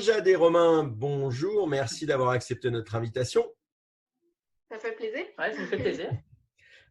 Marie-Jade et Romain, bonjour. Merci d'avoir accepté notre invitation. Ça fait plaisir. Ouais, ça me fait plaisir.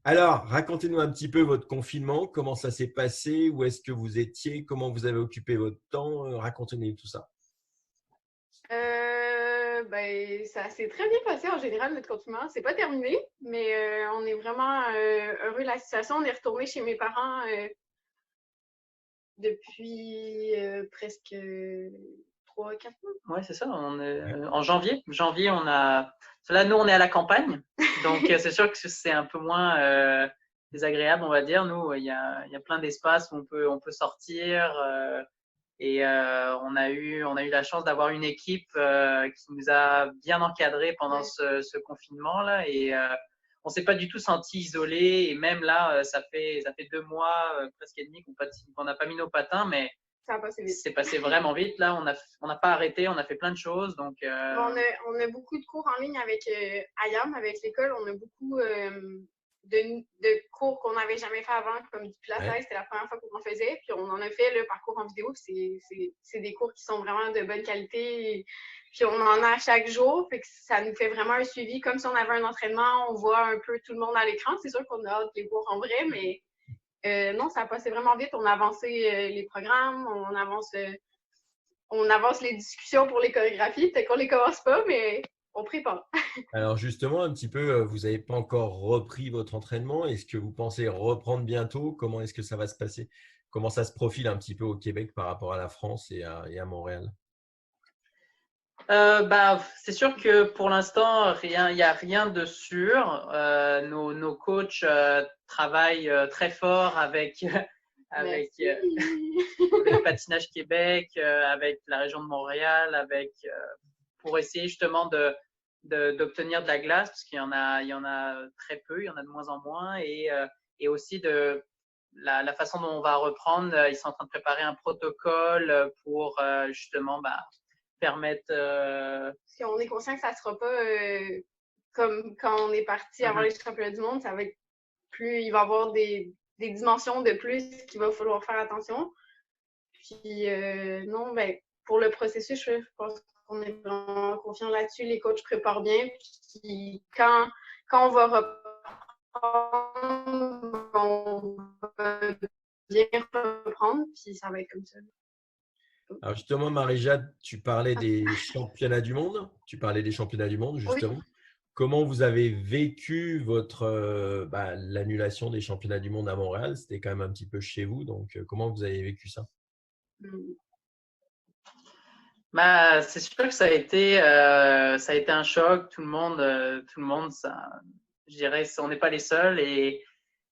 Alors, racontez-nous un petit peu votre confinement. Comment ça s'est passé? Où est-ce que vous étiez? Comment vous avez occupé votre temps? Racontez-nous tout ça. Ça s'est très bien passé en général, notre confinement. C'est pas terminé, mais on est vraiment heureux de la situation. On est retourné chez mes parents depuis presque 3-4 mois. Ouais, c'est ça. On est, en janvier, on a. Là, nous, on est à la campagne, donc c'est sûr que c'est un peu moins désagréable, on va dire. Nous, il y a plein d'espaces où on peut sortir. On a eu la chance d'avoir une équipe qui nous a bien encadrés pendant ce confinement-là. Et on s'est pas du tout senti isolés. Et même là, ça fait 2 mois, presque et demi qu'on n'a pas mis nos patins, mais ça a passé vite. c'est passé vraiment vite. Là, on n'a pas arrêté, on a fait plein de choses. Donc, on a beaucoup de cours en ligne avec IAM, avec l'école. On a beaucoup de cours qu'on n'avait jamais fait avant, comme du Pilates. Ouais. C'était la première fois qu'on en faisait. Puis on en a fait le parcours en vidéo. C'est des cours qui sont vraiment de bonne qualité. Puis on en a chaque jour. Fait que ça nous fait vraiment un suivi. Comme si on avait un entraînement, on voit un peu tout le monde à l'écran. C'est sûr qu'on a hâte les cours en vrai, mais non, ça a passé vraiment vite. On a avancé les programmes, on avance les discussions pour les chorégraphies. Peut-être qu'on les commence pas, mais on prépare. Alors justement, un petit peu, vous n'avez pas encore repris votre entraînement. Est-ce que vous pensez reprendre bientôt? Comment est-ce que ça va se passer? Comment ça se profile un petit peu au Québec par rapport à la France et à Montréal? C'est sûr que pour l'instant, il n'y a rien de sûr. Nos coachs travaillent très fort avec le Patinage Québec, avec la région de Montréal, pour essayer justement d'obtenir de la glace, parce qu'il y en a très peu, il y en a de moins en moins, et aussi de la façon dont on va reprendre. Ils sont en train de préparer un protocole pour justement permettre. Parce qu'on est conscient que ça ne sera pas comme quand on est parti avant les championnats du monde, ça va être plus, il va y avoir des dimensions de plus qu'il va falloir faire attention. Puis non, pour le processus, je pense qu'on est vraiment confiant là-dessus. Les coachs préparent bien. Puis quand on va reprendre, on va bien reprendre, puis ça va être comme ça. Alors justement, Marie-Jade, tu parlais des championnats du monde. Justement. Oui. Comment vous avez vécu l'annulation des championnats du monde à Montréal? C'était quand même un petit peu chez vous. Donc, comment vous avez vécu ça? C'est sûr que ça a été un choc. Tout le monde, ça, je dirais, on n'est pas les seuls. Et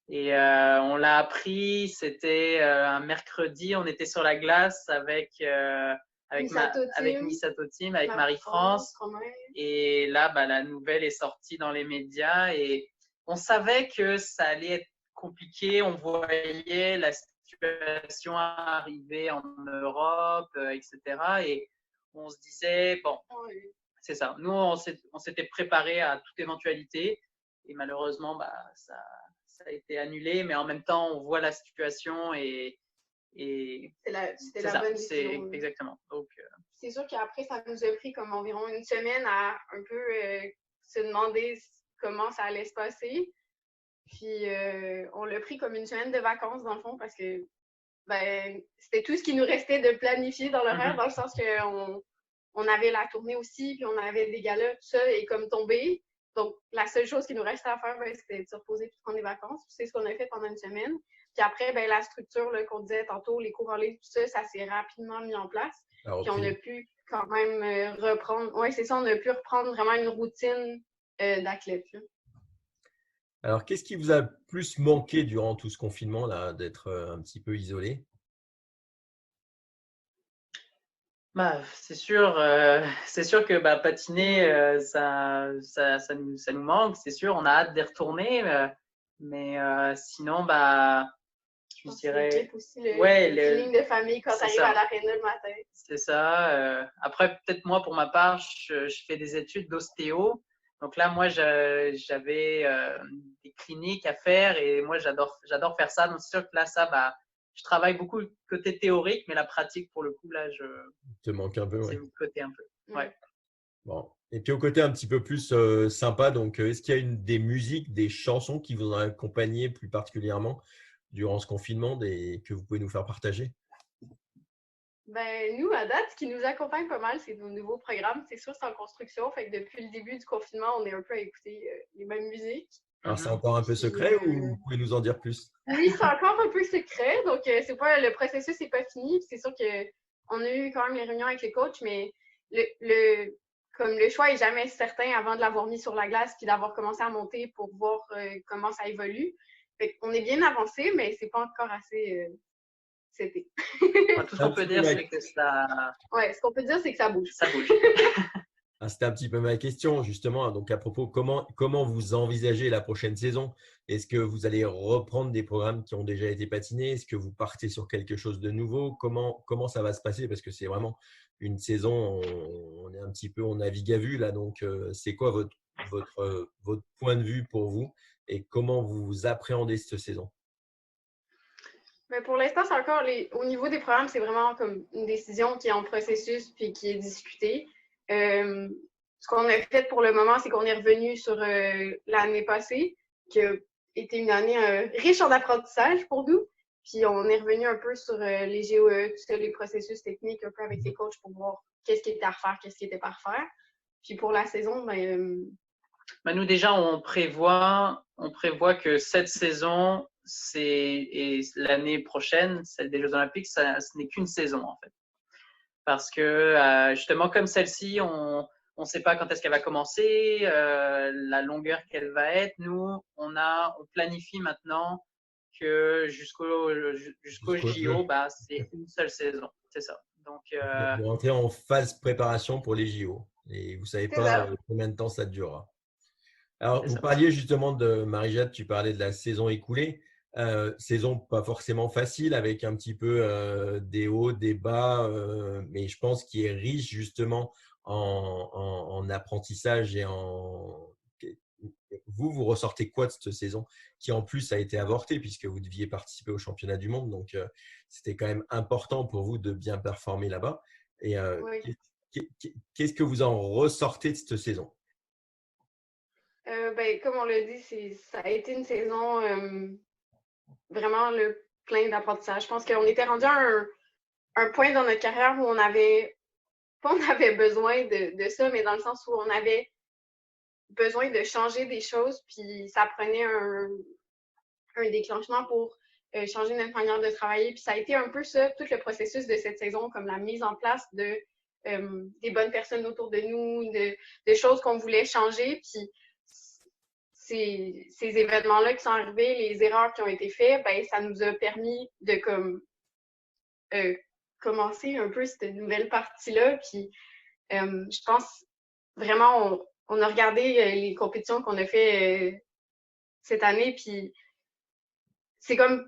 on l'a appris, c'était un mercredi, on était sur la glace avec Misato Team, avec Marie-France. Et là, la nouvelle est sortie dans les médias et on savait que ça allait être compliqué. On voyait la situation arriver en Europe, etc. Et on se disait, bon, c'est ça. Nous, on s'était préparé à toute éventualité et malheureusement, ça a été annulé, mais en même temps, on voit la situation et c'était la bonne décision. Exactement. Donc, c'est sûr qu'après, ça nous a pris comme environ une semaine à un peu se demander comment ça allait se passer. Puis, on l'a pris comme une semaine de vacances, dans le fond, parce que c'était tout ce qui nous restait de planifier dans l'horaire, dans le sens qu'on avait la tournée aussi, puis on avait des galas, tout ça, et comme tombé. Donc, la seule chose qui nous restait à faire, c'était de se reposer et de prendre des vacances. C'est ce qu'on a fait pendant une semaine. Puis après, la structure qu'on disait tantôt, les cours en ligne, tout ça s'est rapidement mis en place. Puis on a pu quand même reprendre. Oui, c'est ça, on a pu reprendre vraiment une routine d'athlète. Alors, qu'est-ce qui vous a plus manqué durant tout ce confinement, là, d'être un petit peu isolé? C'est sûr que patiner, ça nous manque. C'est sûr, on a hâte d'y retourner, mais sinon, je dirais. Aussi le feeling de famille quand tu arrives à l'aréna le matin. C'est ça. Après, peut-être moi, pour ma part, je fais des études d'ostéo. Donc là, moi, j'avais des cliniques à faire et moi, j'adore faire ça. Donc c'est sûr que là, je travaille beaucoup le côté théorique, mais la pratique, pour le coup, là, te manque un peu, c'est ouais. le côté un peu. Ouais. Bon. Et puis au côté un petit peu plus sympa, donc est-ce qu'il y a des musiques, des chansons qui vous ont accompagné plus particulièrement durant ce confinement que vous pouvez nous faire partager? Ben, nous, à date, ce qui nous accompagne pas mal, c'est nos nouveaux programmes. C'est sûr, c'est en construction. Fait que depuis le début du confinement, on est un peu à écouter les mêmes musiques. Alors c'est encore un peu Puis, secret ou vous pouvez nous en dire plus? oui, c'est encore un peu secret. Donc, c'est pas, le processus n'est pas fini. Puis c'est sûr qu'on a eu quand même les réunions avec les coachs, mais comme le choix est jamais certain avant de l'avoir mis sur la glace puis d'avoir commencé à monter pour voir comment ça évolue. Fait qu'on est bien avancé, mais c'est pas encore assez c'était. Tout ce qu'on peut dire, c'est que ça. Ouais, ce qu'on peut dire, c'est que ça bouge. Ça bouge. C'était un petit peu ma question, justement. Donc, à propos, comment vous envisagez la prochaine saison? Est-ce que vous allez reprendre des programmes qui ont déjà été patinés? Est-ce que vous partez sur quelque chose de nouveau? Comment ça va se passer? Parce que c'est vraiment une saison, on est un petit peu, on navigue à vue là. Donc, c'est quoi votre point de vue pour vous et comment vous appréhendez cette saison? Mais pour l'instant, c'est encore au niveau des programmes, c'est vraiment comme une décision qui est en processus puis qui est discutée. Ce qu'on a fait pour le moment, c'est qu'on est revenu sur l'année passée, qui a été une année riche en apprentissage pour nous. Puis on est revenu un peu sur les GOE, tout ça, les processus techniques, un peu avec les coachs pour voir qu'est-ce qui était à refaire, qu'est-ce qui était pas à refaire. Puis pour la saison, nous déjà, on prévoit que cette saison, et l'année prochaine, celle des Jeux Olympiques, ce n'est qu'une saison en fait. Parce que justement, comme celle-ci, on ne sait pas quand est-ce qu'elle va commencer, la longueur qu'elle va être. Nous, on planifie maintenant que jusqu'au JO, c'est une seule saison. C'est ça. Donc, vous rentrez en phase préparation pour les JO et vous ne savez pas combien de temps ça durera. Alors, vous parliez justement de Marie-Jade, tu parlais de la saison écoulée. Saison pas forcément facile avec un petit peu des hauts, des bas, mais je pense qu'il est riche justement en apprentissage et vous ressortez quoi de cette saison qui en plus a été avortée puisque vous deviez participer au championnat du monde, donc c'était quand même important pour vous de bien performer là-bas. Et oui. qu'est-ce que vous en ressortez de cette saison? Comme on l'a dit, ça a été une saison vraiment plein d'apprentissage. Je pense qu'on était rendu à un point dans notre carrière où on avait besoin de ça, mais dans le sens où on avait besoin de changer des choses, puis ça prenait un déclenchement pour changer notre manière de travailler. Puis ça a été un peu ça, tout le processus de cette saison, comme la mise en place de des bonnes personnes autour de nous, de choses qu'on voulait changer. Puis ces événements-là qui sont arrivés, les erreurs qui ont été faites, ça nous a permis de commencer un peu cette nouvelle partie-là. Puis je pense vraiment, on a regardé les compétitions qu'on a fait cette année, puis c'est comme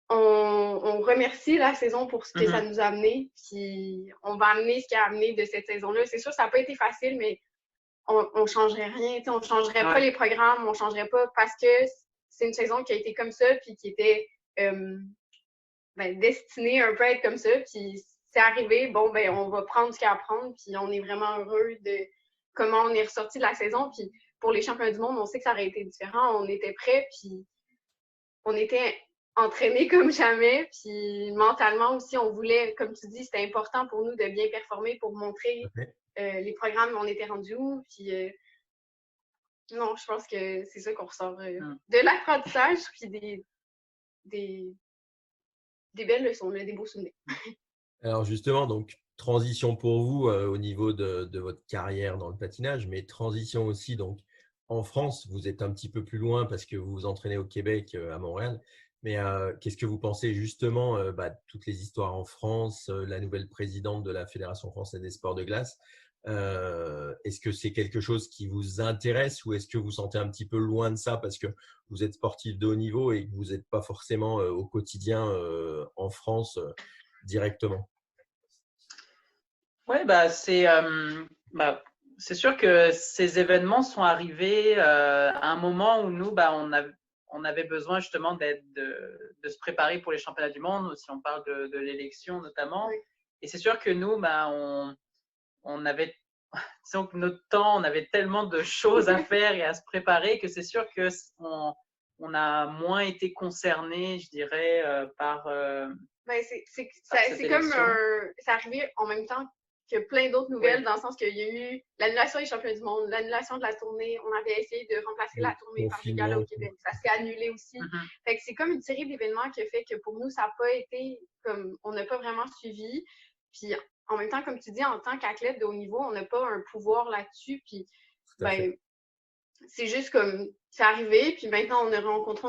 on remercie la saison pour ce que ça nous a amené, puis on va amener ce qui a amené de cette saison-là. C'est sûr, ça n'a pas été facile, mais on changerait rien, on changerait pas les programmes, on changerait pas parce que c'est une saison qui a été comme ça, puis qui était destinée un peu à être comme ça, puis c'est arrivé, on va prendre ce qu'il y a à prendre, puis on est vraiment heureux de comment on est ressorti de la saison, puis pour les championnats du monde, on sait que ça aurait été différent, on était prêts, puis on était entraînés comme jamais, puis mentalement aussi, on voulait, comme tu dis, c'était important pour nous de bien performer pour montrer les programmes, on était rendus où, puis non, je pense que c'est ça qu'on ressort de l'apprentissage, puis des belles leçons, des beaux souvenirs. Alors justement, donc transition pour vous au niveau de votre carrière dans le patinage, mais transition aussi donc en France, vous êtes un petit peu plus loin parce que vous vous entraînez au Québec, à Montréal. Mais qu'est-ce que vous pensez justement de toutes les histoires en France, la nouvelle présidente de la Fédération française des sports de glace? Est-ce que c'est quelque chose qui vous intéresse ou est-ce que vous sentez un petit peu loin de ça parce que vous êtes sportif de haut niveau et que vous n'êtes pas forcément au quotidien en France directement? Oui, c'est sûr que ces événements sont arrivés à un moment où nous, on avait besoin justement de se préparer pour les championnats du monde, si on parle de l'élection notamment. Oui. Et c'est sûr que nous, on avait, disons que notre temps, on avait tellement de choses à faire et à se préparer que c'est sûr qu'on a moins été concernés, je dirais, par c'est comme c'est arrivé en même temps que plein d'autres nouvelles, dans le sens qu'il y a eu l'annulation des championnats du monde, l'annulation de la tournée. On avait essayé de remplacer la tournée par des galas au Québec. Ça s'est annulé aussi. Fait que c'est comme une série d'événements qui a fait que pour nous, ça n'a pas été comme on n'a pas vraiment suivi. Puis en même temps, comme tu dis, en tant qu'athlète de haut niveau, on n'a pas un pouvoir là-dessus. Puis c'est juste comme c'est arrivé, puis maintenant on a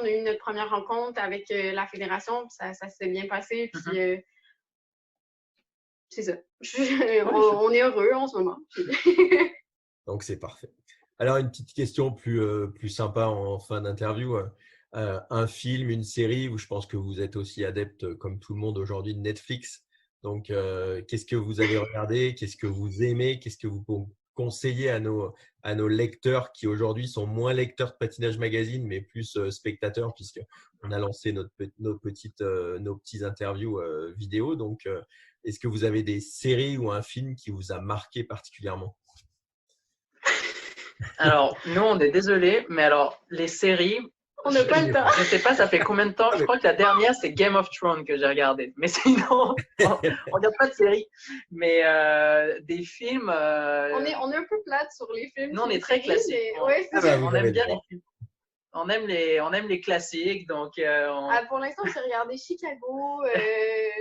eu notre première rencontre avec la fédération, puis ça s'est bien passé, puis c'est ça. On est heureux en ce moment. Donc c'est parfait. Alors une petite question plus sympa en fin d'interview. Un film, une série où je pense que vous êtes aussi adepte, comme tout le monde aujourd'hui, de Netflix. Donc qu'est-ce que vous avez regardé? Qu'est-ce que vous aimez? Qu'est-ce que vous conseiller à nos lecteurs qui aujourd'hui sont moins lecteurs de Patinage Magazine, mais plus spectateurs, puisqu'on a lancé nos petits interviews vidéo. Donc, est-ce que vous avez des séries ou un film qui vous a marqué particulièrement? Alors, nous, on est désolé, mais alors, les séries, on n'a pas le temps. Je ne sais pas, ça fait combien de temps? Je crois que la dernière, c'est Game of Thrones que j'ai regardé. Mais sinon, on ne regarde pas de séries. Mais des films… On est un peu plate sur les films. Nous, on est très classiques. Ouais, on aime bien les films. On aime les classiques. Donc, pour l'instant, j'ai regardé Chicago.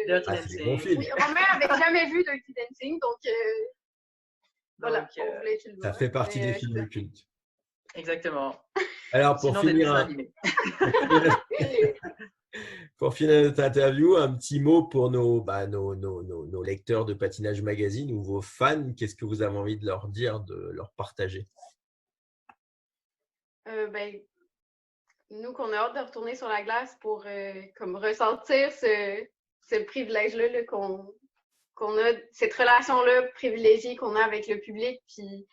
Dirty Dancing. Bon film. Oui, Romain n'avait jamais vu Dirty Dancing. Donc, voilà. Ça fait partie des films cultes. Exactement. Alors, pour finir notre interview, un petit mot pour nos lecteurs de Patinage Magazine ou vos fans. Qu'est-ce que vous avez envie de leur dire, de leur partager? Nous, qu'on a hâte de retourner sur la glace pour comme ressentir ce privilège-là qu'on a, cette relation-là privilégiée qu'on a avec le public. Puis,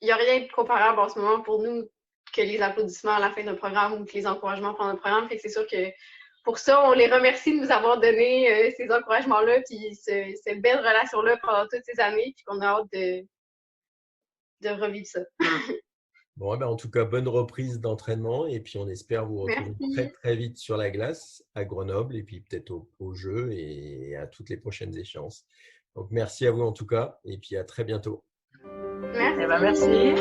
il n'y a rien de comparable en ce moment pour nous que les applaudissements à la fin d'un programme ou que les encouragements pendant le programme. Fait que c'est sûr que pour ça, on les remercie de nous avoir donné ces encouragements-là puis cette belle relation-là pendant toutes ces années, puis qu'on a hâte de revivre ça. Bon, en tout cas, bonne reprise d'entraînement et puis on espère vous retrouver très, très vite sur la glace à Grenoble et puis peut-être au jeu et à toutes les prochaines échéances. Donc, merci à vous en tout cas et puis à très bientôt. Merci.